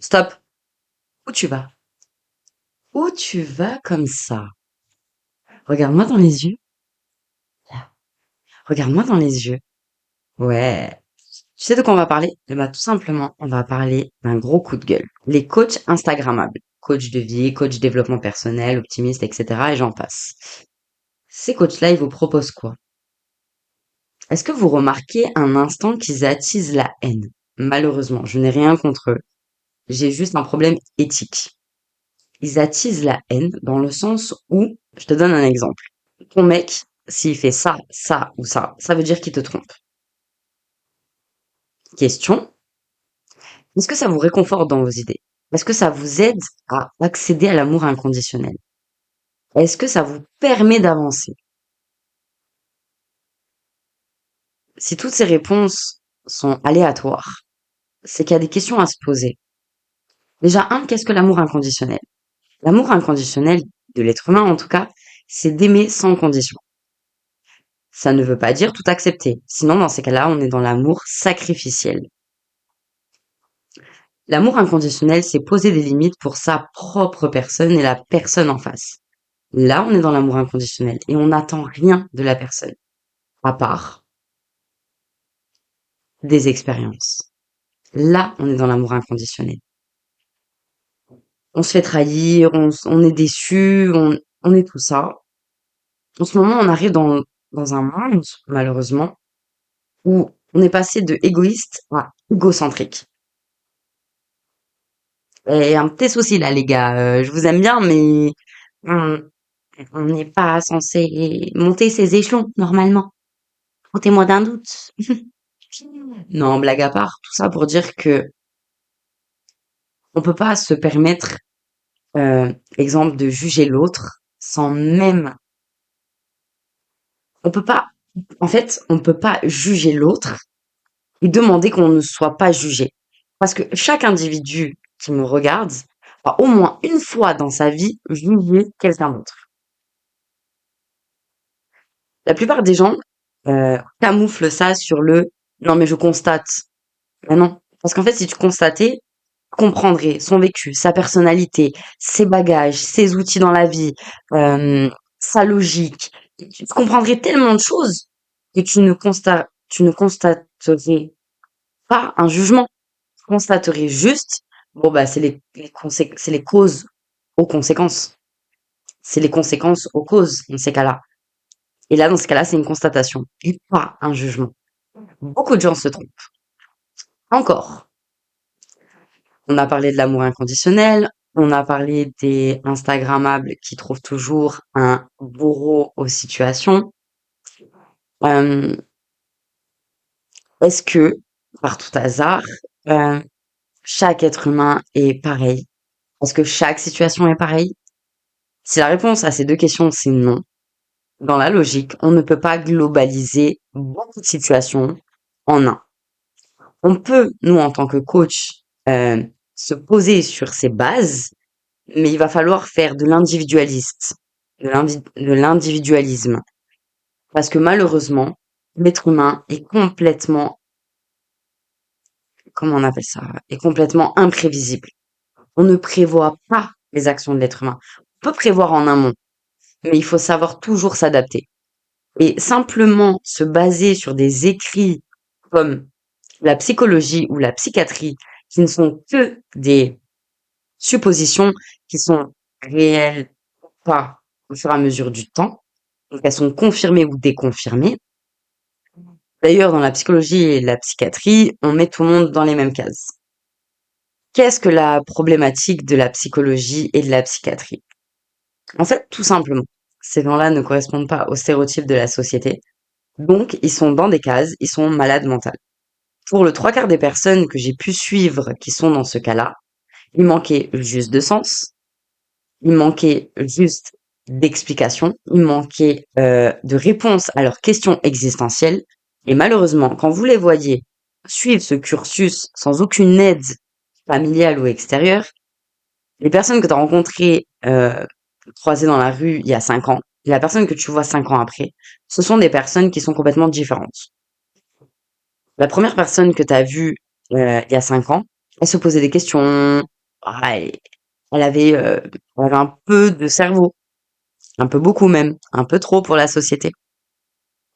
Stop. Où tu vas? Où tu vas comme ça? Regarde-moi dans les yeux. Là. Regarde-moi dans les yeux. Ouais. Tu sais de quoi on va parler? Eh ben, tout simplement, on va parler d'un gros coup de gueule. Les coachs Instagrammables. Coach de vie, coach développement personnel, optimiste, etc. Et j'en passe. Ces coachs-là, ils vous proposent quoi? Est-ce que vous remarquez un instant qu'ils attisent la haine? Malheureusement, je n'ai rien contre eux. J'ai juste un problème éthique. Ils attisent la haine dans le sens où, je te donne un exemple. Ton mec, s'il fait ça, ça ou ça veut dire qu'il te trompe. Question, est-ce que ça vous réconforte dans vos idées? Est-ce que ça vous aide à accéder à l'amour inconditionnel? Est-ce que ça vous permet d'avancer? Si toutes ces réponses sont aléatoires, c'est qu'il y a des questions à se poser. Déjà, qu'est-ce que l'amour inconditionnel? L'amour inconditionnel, de l'être humain en tout cas, c'est d'aimer sans condition. Ça ne veut pas dire tout accepter. Sinon, dans ces cas-là, on est dans l'amour sacrificiel. L'amour inconditionnel, c'est poser des limites pour sa propre personne et la personne en face. Là, on est dans l'amour inconditionnel et on n'attend rien de la personne, à part des expériences. Là, on est dans l'amour inconditionnel. On se fait trahir, on est déçu, on est tout ça. En ce moment, on arrive dans un monde, malheureusement, où on est passé de égoïste à égocentrique. Et un petit souci là, les gars. Je vous aime bien, mais on on n'est pas censé monter ces échelons normalement. Ôtez-moi d'un doute. Non, blague à part, tout ça pour dire que on peut pas se permettre, exemple, de juger l'autre sans même. On peut pas. En fait, on peut pas juger l'autre et demander qu'on ne soit pas jugé. Parce que chaque individu qui me regarde a au moins une fois dans sa vie jugé quelqu'un d'autre. La plupart des gens camouflent ça sur le non mais je constate. Ben non, parce qu'en fait si tu constatais, tu comprendrais son vécu, sa personnalité, ses bagages, ses outils dans la vie, euh, sa logique. Tu comprendrais tellement de choses que tu ne constaterais pas un jugement. Tu constaterais juste, bon bah c'est les causes aux conséquences. C'est les conséquences aux causes dans ces cas-là. Et là, dans ce cas-là, c'est une constatation et pas un jugement. Beaucoup de gens se trompent. Encore. On a parlé de l'amour inconditionnel. On a parlé des Instagrammables qui trouvent toujours un bourreau aux situations. Euh, Est-ce que, par tout hasard, euh, chaque être humain est pareil? Est-ce que chaque situation est pareille? Si la réponse à ces deux questions, c'est non, dans la logique, on ne peut pas globaliser beaucoup de situations en un. On peut, nous, en tant que coach, euh, se poser sur ces bases, mais il va falloir faire de l'individualiste, de l'individualisme. Parce que malheureusement, l'être humain est complètement, comment on appelle ça, est complètement imprévisible. On ne prévoit pas les actions de l'être humain. On peut prévoir en amont, mais il faut savoir toujours s'adapter. Et simplement se baser sur des écrits comme la psychologie ou la psychiatrie, qui ne sont que des suppositions qui sont réelles ou pas au fur et à mesure du temps. Donc elles sont confirmées ou déconfirmées. D'ailleurs, dans la psychologie et la psychiatrie, on met tout le monde dans les mêmes cases. Qu'est-ce que la problématique de la psychologie et de la psychiatrie? En fait, tout simplement, ces gens-là ne correspondent pas aux stéréotypes de la société. Donc, ils sont dans des cases, ils sont malades mentales. Pour le trois quarts des personnes que j'ai pu suivre qui sont dans ce cas-là, il manquait juste de sens, il manquait juste d'explications, il manquait de réponses à leurs questions existentielles. Et malheureusement, quand vous les voyez suivre ce cursus sans aucune aide familiale ou extérieure, les personnes que tu as rencontrées, croisées dans la rue il y a 5 ans, et la personne que tu vois 5 ans après, ce sont des personnes qui sont complètement différentes. La première personne que tu as vue il y a 5 ans, elle se posait des questions, ah, elle avait un peu de cerveau, un peu beaucoup même, un peu trop pour la société.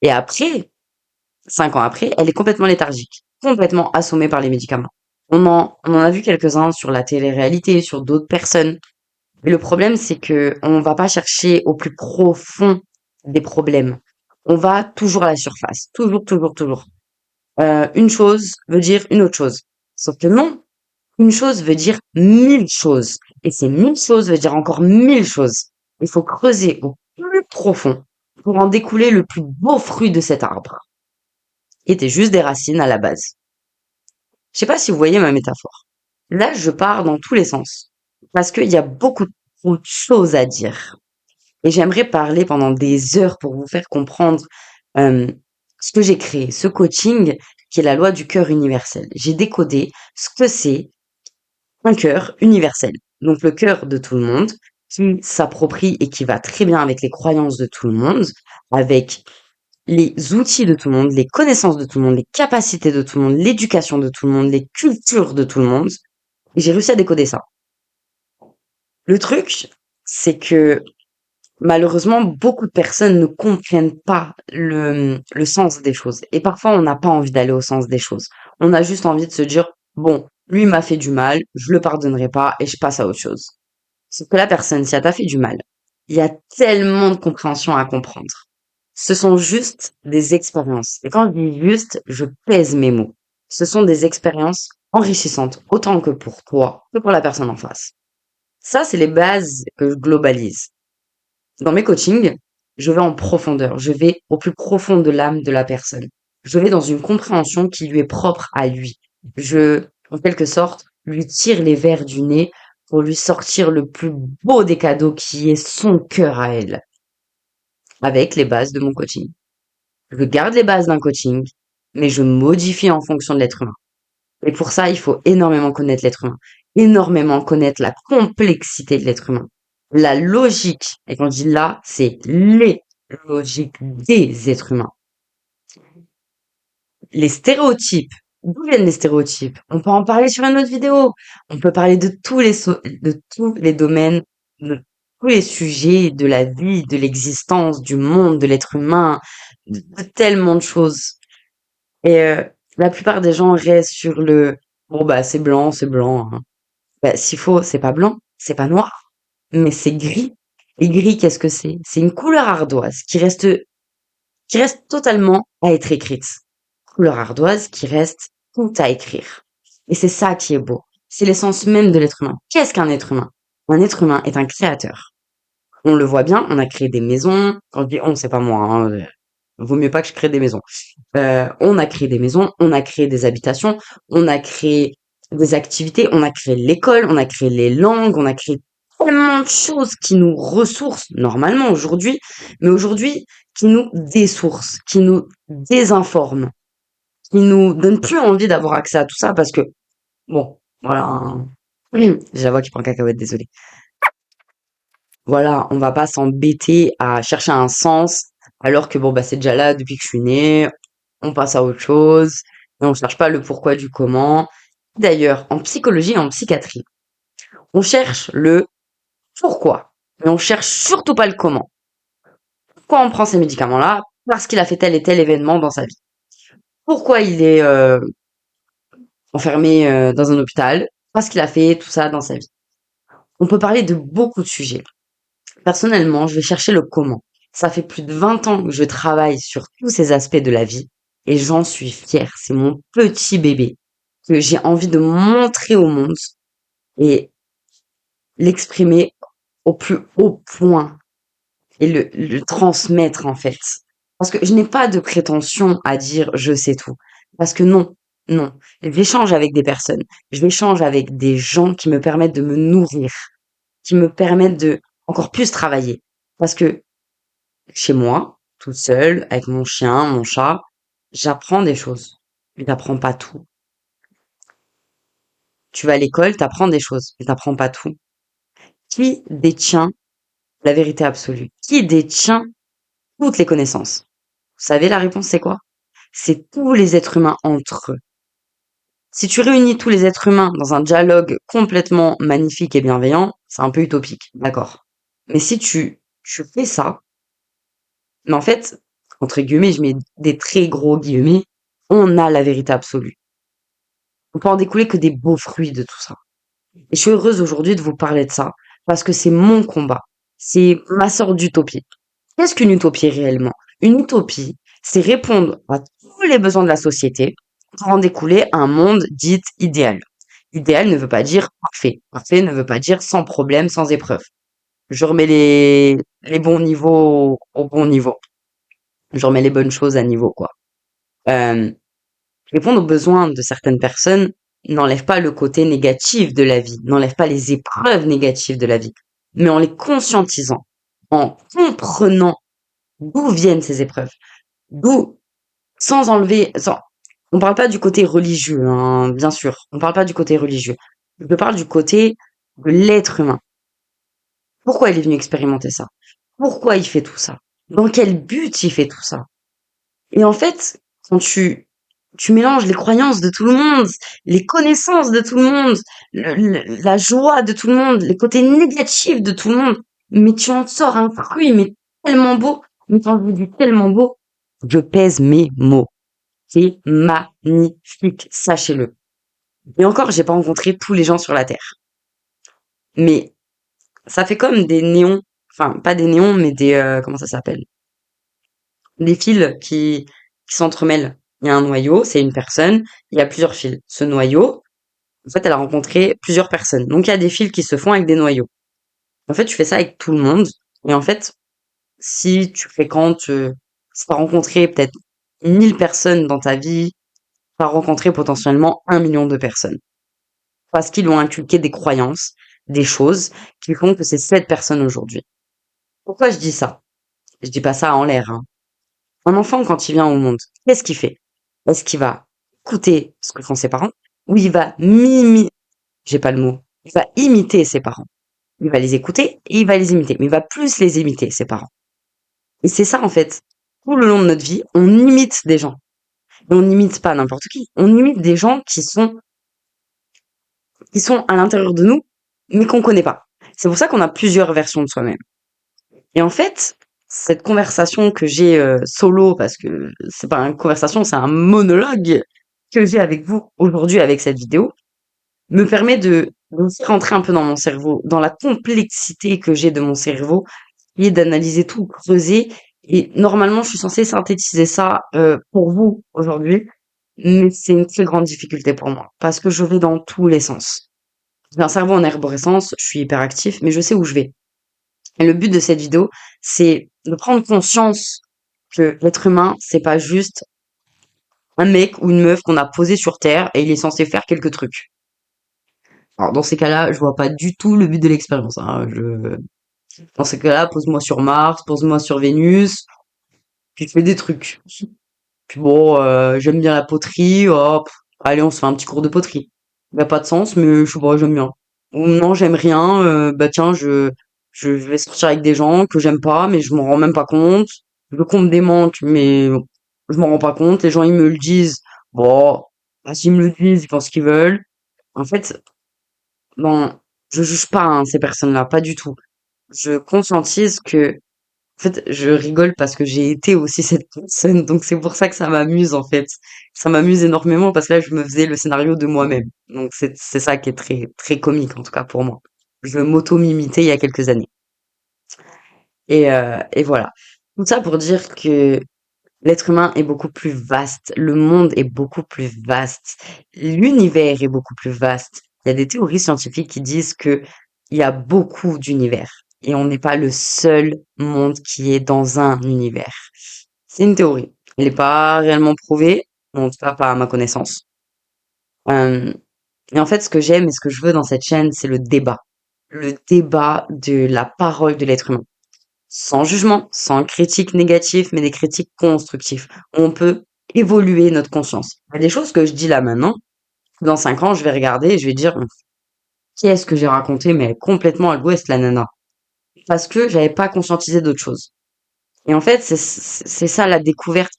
Et après, 5 ans après, elle est complètement léthargique, complètement assommée par les médicaments. On en a vu quelques-uns sur la télé-réalité, sur d'autres personnes. Mais le problème, c'est que on va pas chercher au plus profond des problèmes. On va toujours à la surface. Toujours, toujours, toujours. Une chose veut dire une autre chose. Sauf que non, une chose veut dire 1000 choses. Et ces 1000 choses veut dire encore 1000 choses. Il faut creuser au plus profond pour en découler le plus beau fruit de cet arbre, qui était juste des racines à la base. Je sais pas si vous voyez ma métaphore. Là, je pars dans tous les sens. Parce qu'il y a beaucoup trop de choses à dire. Et j'aimerais parler pendant des heures pour vous faire comprendre euh, ce que j'ai créé, ce coaching qui est la loi du cœur universel. J'ai décodé ce que c'est un cœur universel. Donc le cœur de tout le monde qui s'approprie et qui va très bien avec les croyances de tout le monde, avec les outils de tout le monde, les connaissances de tout le monde, les capacités de tout le monde, l'éducation de tout le monde, les cultures de tout le monde. Et j'ai réussi à décoder ça. Le truc, c'est que malheureusement, beaucoup de personnes ne comprennent pas le sens des choses. Et parfois, on n'a pas envie d'aller au sens des choses. On a juste envie de se dire, bon, lui m'a fait du mal, je le pardonnerai pas et je passe à autre chose. Sauf que la personne, si elle t'a fait du mal, il y a tellement de compréhension à comprendre. Ce sont juste des expériences. Et quand je dis juste, je pèse mes mots. Ce sont des expériences enrichissantes, autant que pour toi que pour la personne en face. Ça, c'est les bases que je globalise. Dans mes coachings, je vais en profondeur, je vais au plus profond de l'âme de la personne. Je vais dans une compréhension qui lui est propre à lui. Je, en quelque sorte, lui tire les vers du nez pour lui sortir le plus beau des cadeaux qui est son cœur à elle, avec les bases de mon coaching. Je garde les bases d'un coaching, mais je modifie en fonction de l'être humain. Et pour ça, il faut énormément connaître l'être humain, énormément connaître la complexité de l'être humain, la logique. Et quand je dis là, c'est les logiques des êtres humains. Les stéréotypes. D'où viennent les stéréotypes? On peut en parler sur une autre vidéo. On peut parler de de tous les domaines, de tous les sujets de la vie, de l'existence, du monde, de l'être humain, de tellement de choses. Et la plupart des gens restent sur le bon bah c'est blanc, hein. Bah, s'il faut, c'est pas blanc, c'est pas noir, mais c'est gris. Et gris, qu'est-ce que c'est? C'est une couleur ardoise qui reste totalement à être écrite. Couleur ardoise qui reste tout à écrire. Et c'est ça qui est beau. C'est l'essence même de l'être humain. Qu'est-ce qu'un être humain? Un être humain est un créateur. On le voit bien, on a créé des maisons. Quand je dis on, c'est pas moi, hein, vaut mieux pas que je crée des maisons. On a créé des maisons, on a créé des habitations, on a créé des activités, on a créé l'école, on a créé les langues, on a créé tellement de choses qui nous ressourcent normalement aujourd'hui, mais aujourd'hui qui nous dessourcent, qui nous désinforment, qui nous donnent plus envie d'avoir accès à tout ça parce que bon, voilà, hein. J'ai la voix qui prend cacahuète, désolé. Voilà, on va pas s'embêter à chercher un sens alors que bon bah c'est déjà là depuis que je suis née, on passe à autre chose et on cherche pas le pourquoi du comment. D'ailleurs, en psychologie et en psychiatrie, on cherche le pourquoi, mais on cherche surtout pas le comment. Pourquoi on prend ces médicaments-là? Parce qu'il a fait tel et tel événement dans sa vie. Pourquoi il est enfermé dans un hôpital? Parce qu'il a fait tout ça dans sa vie. On peut parler de beaucoup de sujets. Personnellement, je vais chercher le comment. Ça fait plus de 20 ans que je travaille sur tous ces aspects de la vie et j'en suis fière. C'est mon petit bébé que j'ai envie de montrer au monde et l'exprimer au plus haut point et le transmettre en fait. Parce que je n'ai pas de prétention à dire je sais tout. Parce que non, non. J'échange avec des personnes. J'échange avec des gens qui me permettent de me nourrir, qui me permettent de encore plus travailler. Parce que chez moi, toute seule, avec mon chien, mon chat, j'apprends des choses. Mais t'apprends pas tout. Tu vas à l'école, t'apprends des choses, mais t'apprends pas tout. Qui détient la vérité absolue? Qui détient toutes les connaissances? Vous savez, la réponse, c'est quoi? C'est tous les êtres humains entre eux. Si tu réunis tous les êtres humains dans un dialogue complètement magnifique et bienveillant, c'est un peu utopique, d'accord. Mais si tu fais ça, mais en fait, entre guillemets, je mets des très gros guillemets, on a la vérité absolue. On peut en découler que des beaux fruits de tout ça. Et je suis heureuse aujourd'hui de vous parler de ça, parce que c'est mon combat. C'est ma sorte d'utopie. Qu'est-ce qu'une utopie réellement? Une utopie, c'est répondre à tous les besoins de la société pour en découler un monde dit idéal. Idéal ne veut pas dire parfait. Parfait ne veut pas dire sans problème, sans épreuve. Je remets les bons niveaux au bon niveau. Je remets les bonnes choses à niveau, quoi. Euh, Répondre aux besoins de certaines personnes n'enlève pas le côté négatif de la vie, n'enlève pas les épreuves négatives de la vie, mais en les conscientisant, en comprenant d'où viennent ces épreuves, d'où, sans enlever, sans, on parle pas du côté religieux, hein, bien sûr, on parle pas du côté religieux. Je parle du côté de l'être humain. Pourquoi il est venu expérimenter ça? Pourquoi il fait tout ça? Dans quel but il fait tout ça? Et en fait, quand tu mélanges les croyances de tout le monde, les connaissances de tout le monde, la joie de tout le monde, les côtés négatifs de tout le monde, mais tu en sors un fruit, mais tellement beau, mais quand je vous dis tellement beau, je pèse mes mots. C'est magnifique, sachez-le. Et encore, j'ai pas rencontré tous les gens sur la Terre. Mais ça fait comme des néons, enfin pas des néons, mais des comment ça s'appelle? Des fils qui s'entremêlent. Il y a un noyau, c'est une personne, il y a plusieurs fils. Ce noyau, en fait, elle a rencontré plusieurs personnes. Donc il y a des fils qui se font avec des noyaux. En fait, tu fais ça avec tout le monde. Et en fait, si tu fréquentes, si tu as rencontré peut-être 1000 personnes dans ta vie, tu as rencontré potentiellement 1 million de personnes. Parce qu'ils lui ont inculqué des croyances, des choses qui font que c'est cette personne aujourd'hui. Pourquoi je dis ça? Je dis pas ça en l'air, hein. Un enfant, quand il vient au monde, qu'est-ce qu'il fait? Est-ce qu'il va écouter ce que font ses parents? Ou il va j'ai pas le mot, il va imiter ses parents. Il va les écouter et il va les imiter. Mais il va plus les imiter, ses parents. Et c'est ça, en fait. Tout le long de notre vie, on imite des gens. Et on n'imite pas n'importe qui. On imite des gens qui sont à l'intérieur de nous, mais qu'on connaît pas. C'est pour ça qu'on a plusieurs versions de soi-même. Et en fait, cette conversation que j'ai solo, parce que c'est pas une conversation, c'est un monologue que j'ai avec vous aujourd'hui avec cette vidéo, me permet de aussi rentrer un peu dans mon cerveau, dans la complexité que j'ai de mon cerveau, et d'analyser tout, creuser. Et normalement, je suis censée synthétiser ça pour vous aujourd'hui, mais c'est une très grande difficulté pour moi, parce que je vais dans tous les sens. J'ai un cerveau en arborescence, je suis hyperactif, mais je sais où je vais. Et le but de cette vidéo, c'est de prendre conscience que l'être humain, c'est pas juste un mec ou une meuf qu'on a posé sur Terre et il est censé faire quelques trucs. Alors dans ces cas-là, je vois pas du tout le but de l'expérience, hein. Dans ces cas-là, pose-moi sur Mars, pose-moi sur Vénus, puis fais des trucs. Puis bon, j'aime bien la poterie, hop, allez, on se fait un petit cours de poterie. Il a pas de sens, mais je sais pas, j'aime bien. Ou non, j'aime rien, bah tiens, je vais sortir avec des gens que j'aime pas, mais je m'en rends même pas compte. Je veux qu'on me démente, mais je m'en rends pas compte. Les gens, ils me le disent. Bon, bah, s'ils me le disent, ils font ce qu'ils veulent. En fait, bon, je juge pas hein, ces personnes-là, pas du tout. Je conscientise que en fait, je rigole parce que j'ai été aussi cette personne, donc c'est pour ça que ça m'amuse en fait. Ça m'amuse énormément parce que là, je me faisais le scénario de moi-même. Donc c'est ça qui est très très comique en tout cas pour moi. Je m'auto-m'imitais il y a quelques années. Et voilà. Tout ça pour dire que l'être humain est beaucoup plus vaste, le monde est beaucoup plus vaste, l'univers est beaucoup plus vaste. Il y a des théories scientifiques qui disent que il y a beaucoup d'univers et on n'est pas le seul monde qui est dans un univers. C'est une théorie. Elle n'est pas réellement prouvée, en tout cas pas à ma connaissance. Euh, et en fait, ce que j'aime et ce que je veux dans cette chaîne, c'est le débat. Le débat de la parole de l'être humain. Sans jugement, sans critique négative, mais des critiques constructives. On peut évoluer notre conscience. Il y a des choses que je dis là maintenant. Dans 5 ans, je vais regarder et je vais dire, qu'est-ce que j'ai raconté, mais complètement à l'ouest, la nana. Parce que j'avais pas conscientisé d'autres choses. Et en fait, c'est ça la découverte.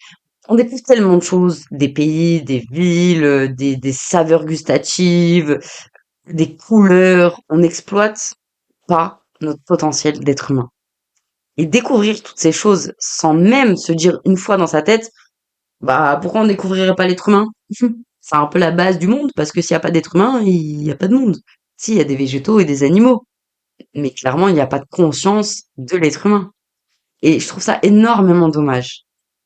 On découvre tellement de choses, des pays, des villes, des saveurs gustatives, des couleurs. On n'exploite pas notre potentiel d'être humain. Et découvrir toutes ces choses sans même se dire une fois dans sa tête, bah pourquoi on découvrirait pas l'être humain? C'est un peu la base du monde, parce que s'il n'y a pas d'être humain, il n'y a pas de monde. Si, il y a des végétaux et des animaux. Mais clairement, il n'y a pas de conscience de l'être humain. Et je trouve ça énormément dommage.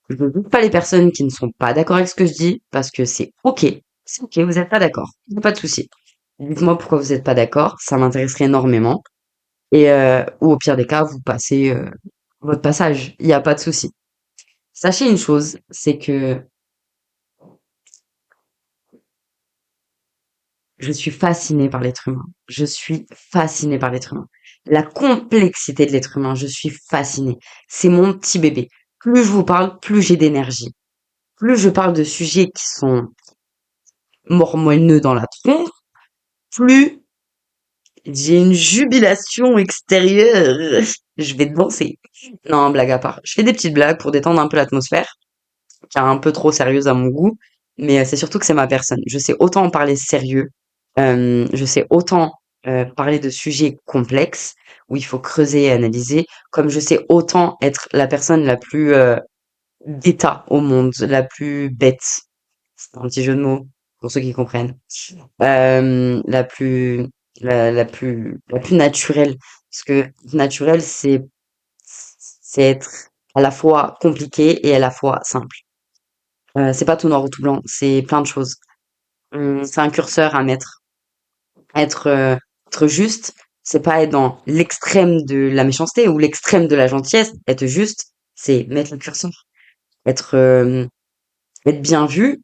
Je ne juge pas les personnes qui ne sont pas d'accord avec ce que je dis, parce que c'est ok. C'est ok, vous n'êtes pas d'accord. Il n'y a pas de souci. Dites-moi pourquoi vous n'êtes pas d'accord, ça m'intéresserait énormément. Et ou au pire des cas, vous passez votre passage. Il n'y a pas de souci. Sachez une chose, c'est que je suis fascinée par l'être humain. Je suis fascinée par l'être humain. La complexité de l'être humain, je suis fascinée. C'est mon petit bébé. Plus je vous parle, plus j'ai d'énergie. Plus je parle de sujets qui sont mormoineux dans la tronche, plus j'ai une jubilation extérieure. Je vais danser. Non, blague à part. Je fais des petites blagues pour détendre un peu l'atmosphère, qui est un peu trop sérieuse à mon goût. Mais c'est surtout que c'est ma personne. Je sais autant en parler sérieux, je sais autant parler de sujets complexes où il faut creuser et analyser, comme je sais autant être la personne la plus bêta au monde, la plus bête. C'est un petit jeu de mots pour ceux qui comprennent. La plus la plus naturelle, parce que naturel c'est être à la fois compliqué et à la fois simple. C'est pas tout noir ou tout blanc, c'est plein de choses. C'est un curseur à mettre. Être, être juste, c'est pas être dans l'extrême de la méchanceté ou l'extrême de la gentillesse. Être juste, c'est mettre le curseur. Être, être bien vu,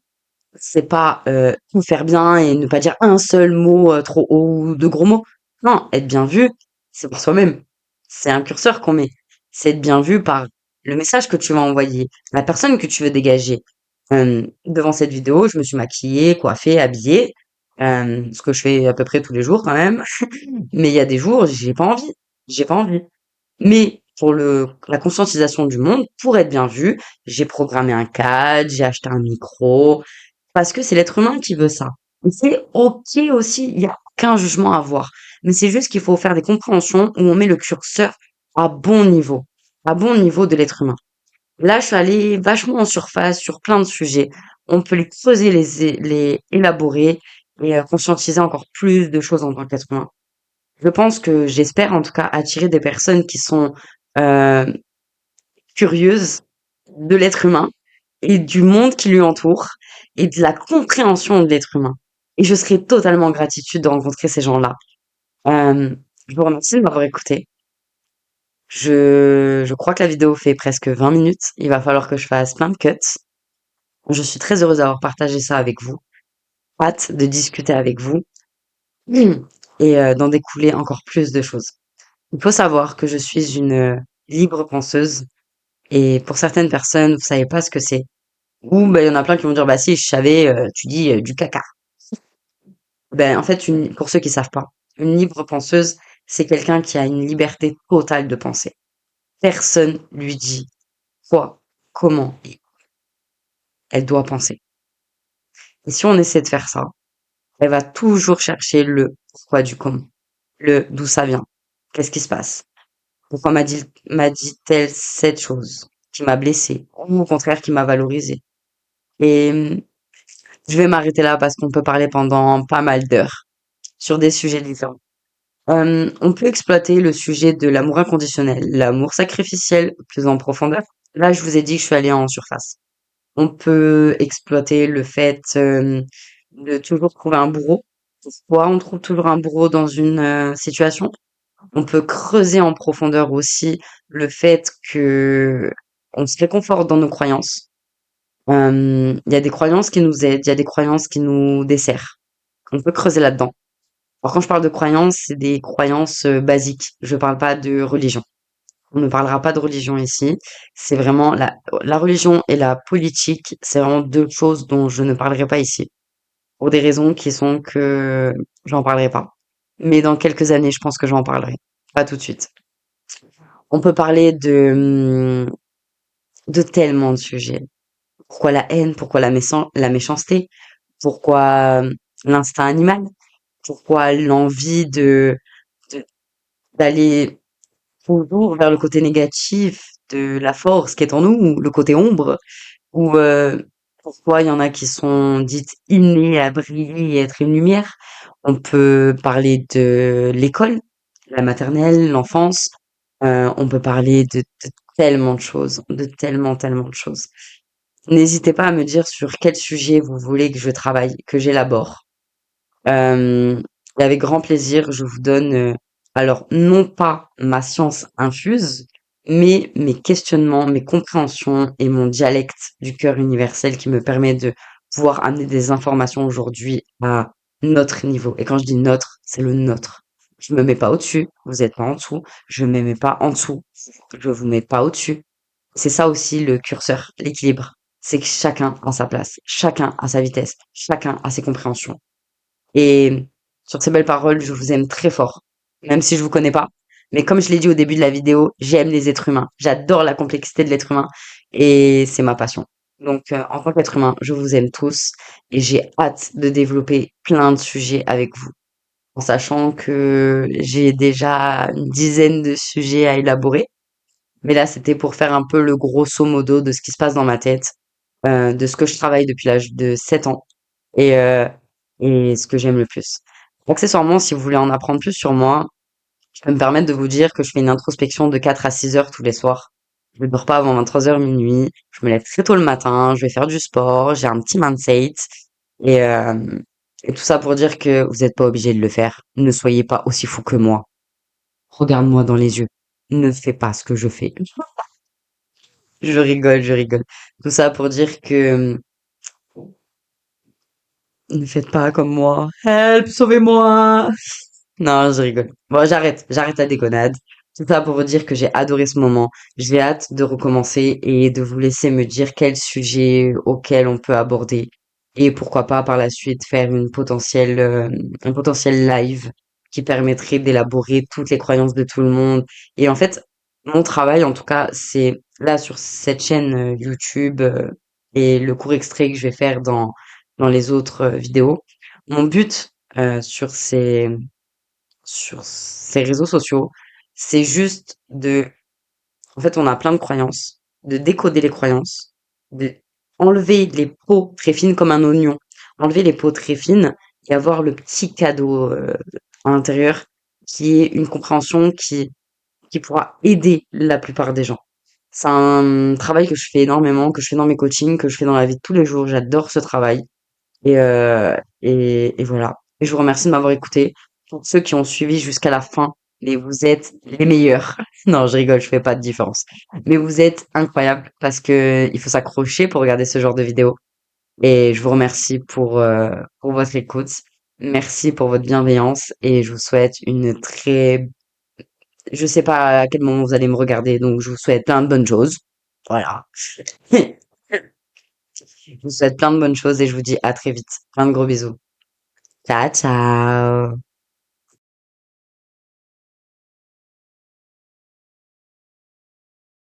c'est pas tout faire bien et ne pas dire un seul mot trop haut ou de gros mots. Non, être bien vu, c'est pour soi-même. C'est un curseur qu'on met. C'est être bien vu par le message que tu vas envoyer, la personne que tu veux dégager. Devant cette vidéo, je me suis maquillée, coiffée, habillée, ce que je fais à peu près tous les jours quand même. Mais il y a des jours, j'ai pas envie. J'ai pas envie. Mais pour la conscientisation du monde, pour être bien vu, j'ai programmé un cadre, j'ai acheté un micro, parce que c'est l'être humain qui veut ça. Et c'est ok aussi, il y a aucun jugement à avoir. Mais c'est juste qu'il faut faire des compréhensions où on met le curseur à bon niveau de l'être humain. Là, je suis allée vachement en surface sur plein de sujets. On peut les creuser, les élaborer et conscientiser encore plus de choses en tant qu'être humain. Je pense que j'espère en tout cas attirer des personnes qui sont euh, curieuses de l'être humain et du monde qui lui entoure et de la compréhension de l'être humain. Et je serai totalement en gratitude de rencontrer ces gens-là. Euh, je vous remercie de m'avoir écouté. Je crois que la vidéo fait presque 20 minutes. Il va falloir que je fasse plein de cuts. Je suis très heureuse d'avoir partagé ça avec vous. Hâte de discuter avec vous et d'en découler encore plus de choses. Il faut savoir que je suis une libre penseuse et pour certaines personnes, vous savez pas ce que c'est. Ou ben il y en a plein qui vont dire bah si je savais, tu dis du caca. Ben en fait pour ceux qui savent pas, une libre penseuse, c'est quelqu'un qui a une liberté totale de penser. Personne lui dit quoi, comment elle doit penser. Et si on essaie de faire ça, elle va toujours chercher le pourquoi du comment, le d'où ça vient, qu'est-ce qui se passe, pourquoi m'a dit telle cette chose qui m'a blessée ou au contraire qui m'a valorisée. Et je vais m'arrêter là parce qu'on peut parler pendant pas mal d'heures sur des sujets différents. On peut exploiter le sujet de l'amour inconditionnel, l'amour sacrificiel plus en profondeur. Là, je vous ai dit que je suis allée en surface. On peut exploiter le fait de toujours trouver un bourreau. Pourquoi on trouve toujours un bourreau dans une situation? On peut creuser en profondeur aussi le fait que on se réconforte dans nos croyances. Il y a des croyances qui nous aident, il y a des croyances qui nous desserrent. On peut creuser là-dedans. Alors quand je parle de croyances, c'est des croyances basiques. Je parle pas de religion. On ne parlera pas de religion ici. C'est vraiment la religion et la politique, c'est vraiment deux choses dont je ne parlerai pas ici. Pour des raisons qui sont que j'en parlerai pas. Mais dans quelques années, je pense que j'en parlerai. Pas tout de suite. On peut parler de tellement de sujets. Pourquoi la haine? Pourquoi la méchanceté? Pourquoi l'instinct animal? Pourquoi l'envie de- d'aller toujours vers le côté négatif de la force qui est en nous, ou le côté ombre? Ou pourquoi il y en a qui sont dites innées à briller et être une lumière? On peut parler de l'école, la maternelle, l'enfance. On peut parler de tellement de choses, de tellement, tellement de choses. N'hésitez pas à me dire sur quel sujet vous voulez que je travaille, que j'élabore. Euh, et avec grand plaisir, je vous donne, alors non pas ma science infuse, mais mes questionnements, mes compréhensions et mon dialecte du cœur universel qui me permet de pouvoir amener des informations aujourd'hui à notre niveau. Et quand je dis notre, c'est le nôtre. Je me mets pas au-dessus, vous êtes pas en dessous, je me mets pas en dessous, je vous mets pas au-dessus. C'est ça aussi le curseur, l'équilibre. C'est que chacun a sa place, chacun a sa vitesse, chacun a ses compréhensions. Et sur ces belles paroles, je vous aime très fort, même si je vous connais pas. Mais comme je l'ai dit au début de la vidéo, j'aime les êtres humains. J'adore la complexité de l'être humain et c'est ma passion. Donc, en tant qu'être humain, je vous aime tous et j'ai hâte de développer plein de sujets avec vous, en sachant que j'ai déjà une dizaine de sujets à élaborer. Mais là, c'était pour faire un peu le grosso modo de ce qui se passe dans ma tête, de ce que je travaille depuis l'âge de 7 ans et, euh, et ce que j'aime le plus. Accessoirement, si vous voulez en apprendre plus sur moi, je peux me permettre de vous dire que je fais une introspection de 4 à 6 heures tous les soirs. Je ne dors pas avant 23 heures minuit. Je me lève très tôt le matin. Je vais faire du sport. J'ai un petit mindset. Et, euh, et tout ça pour dire que vous n'êtes pas obligé de le faire. Ne soyez pas aussi fou que moi. Regarde-moi dans les yeux. Ne fais pas ce que je fais. Je rigole, je rigole. Tout ça pour dire que ne faites pas comme moi. Help, sauvez-moi. Non, je rigole. Bon, j'arrête la déconnade. Tout ça pour vous dire que j'ai adoré ce moment. J'ai hâte de recommencer et de vous laisser me dire quel sujet auquel on peut aborder. Et pourquoi pas par la suite faire un potentiel live qui permettrait d'élaborer toutes les croyances de tout le monde. Et en fait, mon travail, en tout cas, c'est là sur cette chaîne YouTube et le court extrait que je vais faire dans les autres vidéos. Mon but sur ces réseaux sociaux, c'est juste en fait, on a plein de croyances, de décoder les croyances, de enlever les peaux très fines comme un oignon, enlever les peaux très fines et avoir le petit cadeau à l'intérieur qui est une compréhension qui pourra aider la plupart des gens. C'est un travail que je fais énormément, que je fais dans mes coachings, que je fais dans la vie de tous les jours. J'adore ce travail. Et voilà. Et je vous remercie de m'avoir écouté. Pour ceux qui ont suivi jusqu'à la fin, mais vous êtes les meilleurs. Non, je rigole, je fais pas de différence. Mais vous êtes incroyables parce que il faut s'accrocher pour regarder ce genre de vidéo. Et je vous remercie pour votre écoute. Merci pour votre bienveillance et je vous souhaite je sais pas à quel moment vous allez me regarder, donc je vous souhaite plein de bonnes choses. Voilà. Je vous souhaite plein de bonnes choses et je vous dis à très vite. Plein de gros bisous. Ciao, ciao.